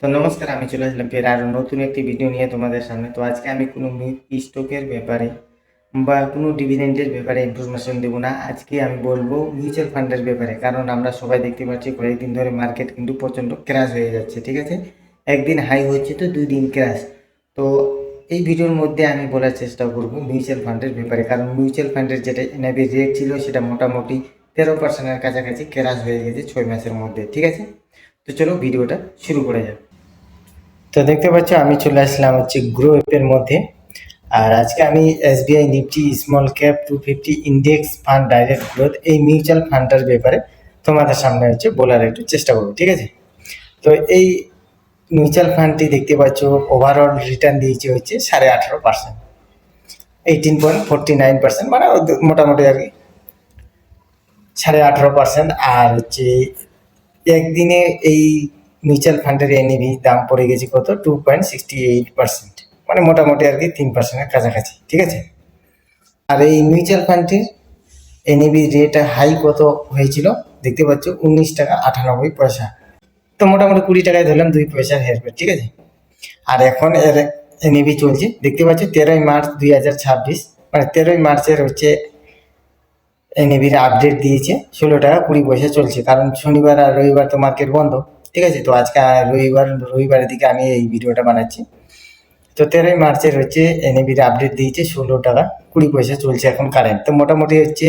তো নমস্কার, আমি চলে আসলাম ফের আরও নতুন একটি ভিডিও নিয়ে তোমাদের সামনে। তো আজকে আমি কোনো স্টকের ব্যাপারে বা কোনো ডিভিডেন্ডের ব্যাপারে ইনফরমেশন দেবো না। আজকে আমি বলবো মিউচুয়াল ফান্ডের ব্যাপারে, কারণ আমরা সবাই দেখতে পাচ্ছি কয়েকদিন ধরে মার্কেট কিন্তু প্রচণ্ড ক্র্যাশ হয়ে যাচ্ছে। ঠিক আছে, একদিন হাই হচ্ছে তো 2 দিন ক্র্যাশ। তো এই ভিডিওর মধ্যে আমি বলার চেষ্টা করব মিউচুয়াল ফান্ডের ব্যাপারে, কারণ মিউচুয়াল ফান্ডের যেটা এনআইভি রেট ছিল সেটা মোটামুটি 13%-এর কাছাকাছি ক্র্যাশ হয়ে গেছে 6 মাসের মধ্যে। ঠিক আছে, তো চলো ভিডিওটা শুরু করা যাক। তো দেখতে পাচ্ছ আমি চলে আসলাম হচ্ছে গ্রো অ্যাপের মধ্যে। আর আজকে আমি SBI Nifty small cap 250 index fund direct growth এই মিউচুয়াল ফান্ডটার ব্যাপারে তোমাদের সামনে হচ্ছে বলার একটু চেষ্টা করবো। ঠিক আছে, তো এই মিউচুয়াল ফান্ডটি দেখতে পাচ্ছ ওভারঅল রিটার্ন দিয়েছে হচ্ছে 18.5%, 18.49%, মানে মোটামুটি আর কি 18.5%। আর হচ্ছে একদিনে এই মিউচুয়াল ফান্ডের এনএভি দাম পড়ে গেছে কত, 2.68%, মানে মোটামুটি আর কি 3%-এর কাছাকাছি। ঠিক আছে, আর এই মিউচুয়াল ফান্ডটির এনএভি রেট হাই কত হয়েছিল দেখতে পাচ্ছ, 19 টাকা 98 পয়সা। তো মোটামুটি 20 টাকায় ধরলাম 2 পয়সার হেরফের। ঠিক আছে, আর এখন এর এনএভি চলছে দেখতে পাচ্ছ 13ই মার্চ 2026, মানে 13ই মার্চের হচ্ছে এনএভির আপডেট দিয়েছে 16 টাকা 20 পয়সা চলছে, কারণ শনিবার আর রবিবার তো মার্কেট বন্ধ। ঠিক আছে, তো আজকে রবিবারের দিকে আমি এই ভিডিওটা বানাচ্ছি। তো 13ই মার্চের হচ্ছে এনএভির আপডেট দিয়েছে 16 টাকা 20 পয়সা চলছে এখন কারেন্ট। তো মোটামুটি হচ্ছে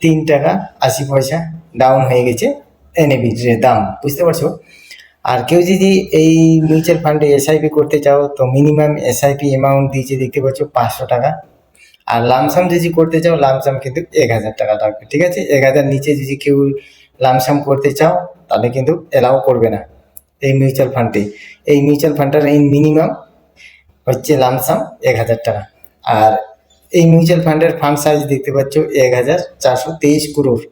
3 টাকা 80 পয়সা ডাউন হয়ে গেছে এনএভির দাম, বুঝতে পারছো। আর কেউ যদি এই মিউচুয়াল ফান্ডে এসআইপি করতে চাও তো মিনিমাম এসআইপি অ্যামাউন্ট দিয়েছে দেখতে পাচ্ছ 500 টাকা। আর লামসাম যদি করতে চাও লামসাম কিন্তু 1000 টাকা লাগবে। ঠিক আছে, 1000 নিচে যদি কেউ লামসাম করতে চাও তাহলে কিন্তু এলাও করবে না এই মিউচুয়াল ফান্ডে। এই মিউচুয়াল ফান্ডটার এই মিনিমাম হচ্ছে লামসাম 1000 টাকা। আর এই মিউচুয়াল ফান্ডের ফান্ড সাইজ দেখতে পাচ্ছ 1423 crore।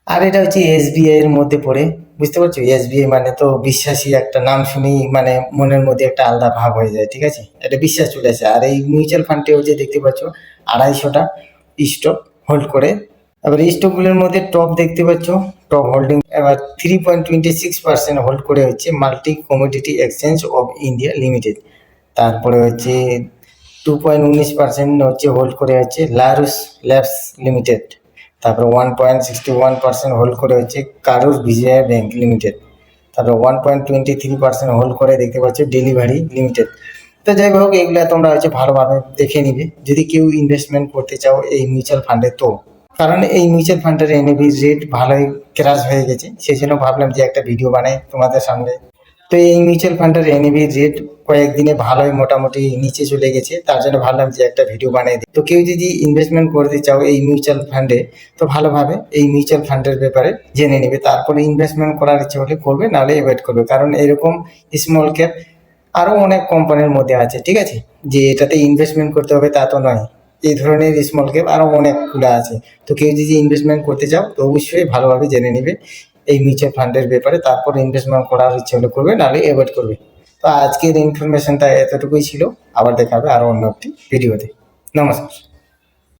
আর এটা হচ্ছে এসবিআই এর মধ্যে পড়ে, বুঝতে পারছো। এসবিআই মানে তো বিশ্বাসী, একটা নাম শুনেই মানে মনের মধ্যে একটা আলাদা ভাব হয়ে যায়। ঠিক আছে, এটা বিশ্বাস চলে আসে। আর এই মিউচুয়াল ফান্ডে হচ্ছে দেখতে পাচ্ছ 250টা স্টক হোল্ড করে। এবার এই স্টকগুলোর মধ্যে টপ দেখতে পাচ্ছ, টপ হোল্ডিং এবার 3.26% হোল্ড করে হচ্ছে multi commodity exchange of India limited. তারপরে হচ্ছে 2.19% হচ্ছে হোল্ড করে হচ্ছে লারুস ল্যাবস লিমিটেড। তারপরে 1.61% হোল্ড করে হচ্ছে কারুর বিজয়া ব্যাংক লিমিটেড। তারপরে 1.23% হোল্ড করে দেখতে পাচ্ছ ডেলিভারি লিমিটেড। তো যাই হোক, এগুলো তোমরা হচ্ছে ভালোভাবে দেখে নিবে যদি কেউ ইনভেস্টমেন্ট করতে চাও এই মিউচুয়াল ফান্ডে। তো কারণ এই মিউচুয়াল ফান্ডের এনএভি রেট ভালোই ক্র্যাশ হয়ে গেছে, সেই জন্য ভাবলাম যে একটা ভিডিও বানাই তোমাদের সামনে। তো এই মিউচুয়াল ফান্ডের এনএভি রেট কয়েকদিনে ভালোই মোটামুটি নিচে চলে গেছে, তার জন্য ভাবলাম যে একটা ভিডিও বানিয়ে দিই। তো কেউ যদি ইনভেস্টমেন্ট করতে চাও এই মিউচুয়াল ফান্ডে তো ভালোভাবে এই মিউচুয়াল ফান্ডের ব্যাপারে জেনে নেবে, তারপরে ইনভেস্টমেন্ট করার ইচ্ছে হলে করবে, নাহলে অ্যাভয়েড করবে। কারণ এরকম স্মল ক্যাপ আরও অনেক কোম্পানির মধ্যে আছে। ঠিক আছে, যে এটাতে ইনভেস্টমেন্ট করতে হবে তা তো নয়, এই ধরনের স্মল ক্যাপ আরও অনেকগুলো আছে। তো কেউ যদি ইনভেস্টমেন্ট করতে চাও তো অবশ্যই ভালোভাবে জেনে নেবে এই মিউচুয়াল ফান্ডের ব্যাপারে, তারপর ইনভেস্টমেন্ট করার ইচ্ছে হলে করবে, নাহলে অ্যাভয়েড করবে। তো আজকের ইনফরমেশনটা এতটুকুই ছিল, আবার দেখা হবে আরও অন্য একটি ভিডিওতে। নমস্কার।